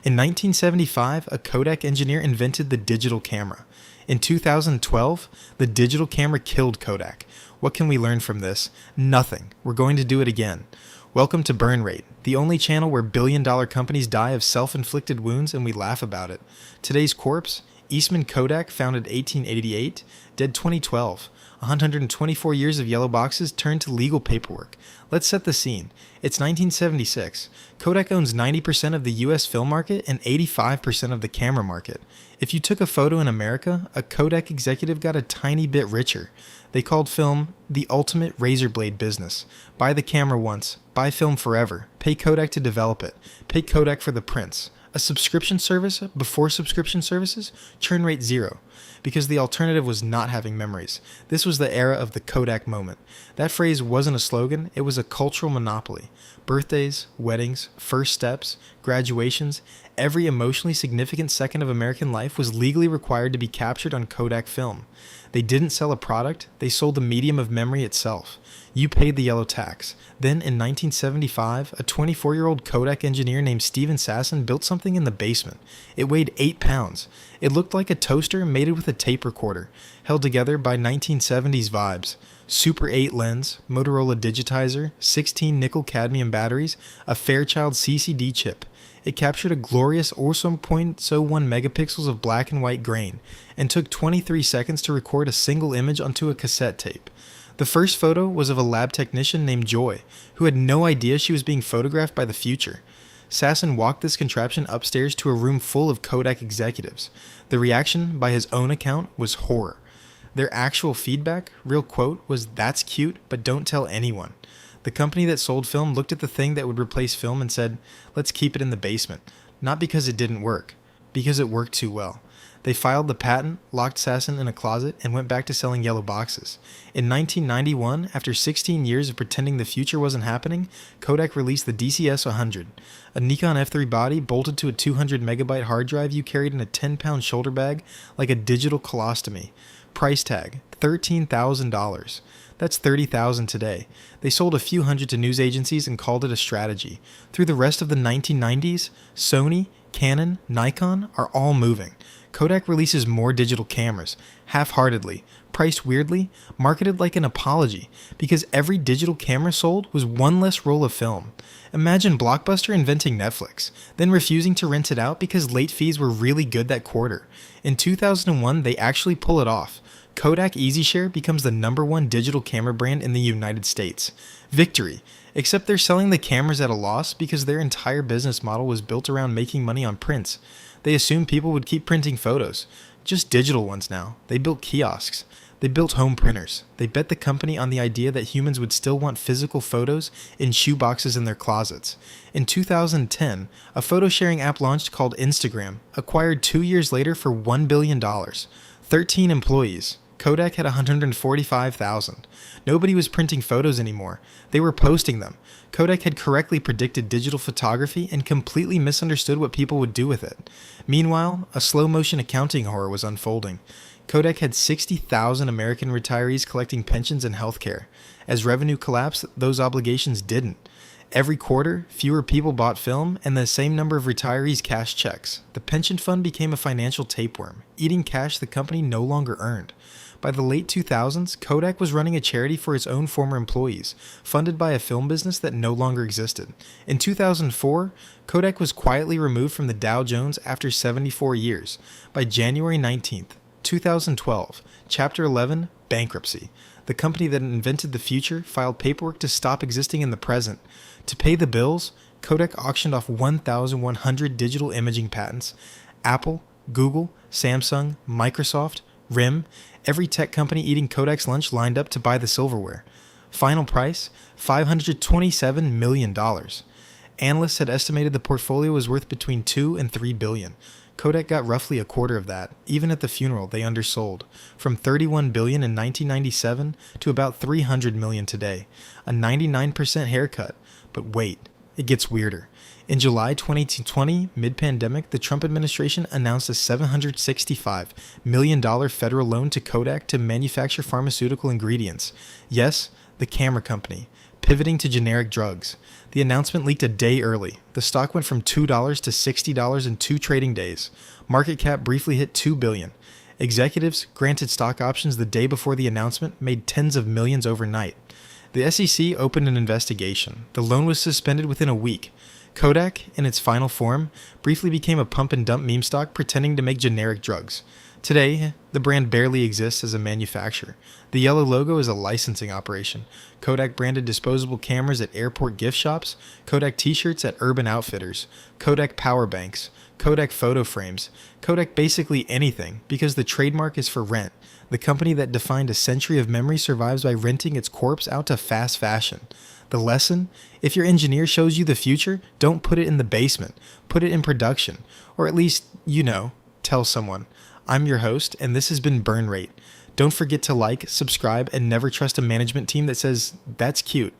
In 1975, a Kodak engineer invented the digital camera. In 2012, the digital camera killed Kodak. What can we learn from this? Nothing. We're going to do it again. Welcome to Burn Rate, the only channel where billion-dollar companies die of self-inflicted wounds and we laugh about it. Today's corpse, Eastman Kodak, founded 1888, dead 2012. 124 years of yellow boxes turned to legal paperwork. Let's set the scene. It's 1976. Kodak owns 90% of the US film market and 85% of the camera market. If you took a photo in America, a Kodak executive got a tiny bit richer. They called film the ultimate razor blade business. Buy the camera once, buy film forever, pay Kodak to develop it, pay Kodak for the prints. A subscription service before subscription services, churn rate 0, because the alternative was not having memories. This was the era of the Kodak moment. That phrase wasn't a slogan, it was a cultural monopoly. Birthdays, weddings, first steps, graduations, every emotionally significant second of American life was legally required to be captured on Kodak film. They didn't sell a product, they sold the medium of memory itself. You paid the yellow tax. Then, in 1975, a 24-year-old Kodak engineer named Steven Sasson built something in the basement. It weighed 8 pounds. It looked like a toaster mated with a tape recorder, held together by 1970s vibes. Super 8 lens, Motorola digitizer, 16 nickel-cadmium batteries, a Fairchild CCD chip. It captured a glorious 0.01 megapixels of black and white grain, and took 23 seconds to record a single image onto a cassette tape. The first photo was of a lab technician named Joy, who had no idea she was being photographed by the future. Sasson walked this contraption upstairs to a room full of Kodak executives. The reaction, by his own account, was horror. Their actual feedback, real quote, was, "That's cute, but don't tell anyone." The company that sold film looked at the thing that would replace film and said, "Let's keep it in the basement." Not because it didn't work, because it worked too well. They filed the patent, locked Sasson in a closet, and went back to selling yellow boxes. In 1991, after 16 years of pretending the future wasn't happening, Kodak released the DCS-100, a Nikon F3 body bolted to a 200 megabyte hard drive you carried in a 10-pound shoulder bag like a digital colostomy. Price tag, $13,000. That's $30,000 today. They sold a few hundred to news agencies and called it a strategy. Through the rest of the 1990s, Sony, Canon, Nikon are all moving. Kodak releases more digital cameras, half-heartedly, priced weirdly, marketed like an apology, because every digital camera sold was one less roll of film. Imagine Blockbuster inventing Netflix, then refusing to rent it out because late fees were really good that quarter. In 2001, they actually pull it off. Kodak EasyShare becomes the #1 digital camera brand in the United States. Victory! Except they're selling the cameras at a loss because their entire business model was built around making money on prints. They assumed people would keep printing photos. Just digital ones now. They built kiosks. They built home printers. They bet the company on the idea that humans would still want physical photos in shoeboxes in their closets. In 2010, a photo-sharing app launched called Instagram, acquired 2 years later for $1 billion. 13 employees. Kodak had 145,000. Nobody was printing photos anymore. They were posting them. Kodak had correctly predicted digital photography and completely misunderstood what people would do with it. Meanwhile, a slow-motion accounting horror was unfolding. Kodak had 60,000 American retirees collecting pensions and healthcare. As revenue collapsed, those obligations didn't. Every quarter, fewer people bought film, and the same number of retirees cashed checks. The pension fund became a financial tapeworm, eating cash the company no longer earned. By the late 2000s, Kodak was running a charity for its own former employees, funded by a film business that no longer existed. In 2004, Kodak was quietly removed from the Dow Jones after 74 years. By January 19th, 2012, Chapter 11, Bankruptcy. The company that invented the future filed paperwork to stop existing in the present. To pay the bills, Kodak auctioned off 1,100 digital imaging patents. Apple, Google, Samsung, Microsoft, RIM, every tech company eating Kodak's lunch lined up to buy the silverware. Final price, $527 million. Analysts had estimated the portfolio was worth between $2 and $3 billion. Kodak got roughly a quarter of that. Even at the funeral, they undersold. From $31 billion in 1997 to about $300 million today. A 99% haircut. But wait, it gets weirder. In July 2020, mid-pandemic, the Trump administration announced a $765 million federal loan to Kodak to manufacture pharmaceutical ingredients. Yes, the camera company, pivoting to generic drugs. The announcement leaked a day early. The stock went from $2 to $60 in 2 trading days. Market cap briefly hit $2 billion. Executives, granted stock options the day before the announcement, made tens of millions overnight. The SEC opened an investigation. The loan was suspended within a week. Kodak, in its final form, briefly became a pump-and-dump meme stock pretending to make generic drugs. Today, the brand barely exists as a manufacturer. The yellow logo is a licensing operation. Kodak branded disposable cameras at airport gift shops, Kodak t-shirts at Urban Outfitters, Kodak power banks, Kodak photo frames, Kodak basically anything, because the trademark is for rent. The company that defined a century of memory survives by renting its corpse out to fast fashion. The lesson? If your engineer shows you the future, don't put it in the basement. Put it in production. Or at least, tell someone. I'm your host, and this has been Burn Rate. Don't forget to like, subscribe, and never trust a management team that says, "That's cute."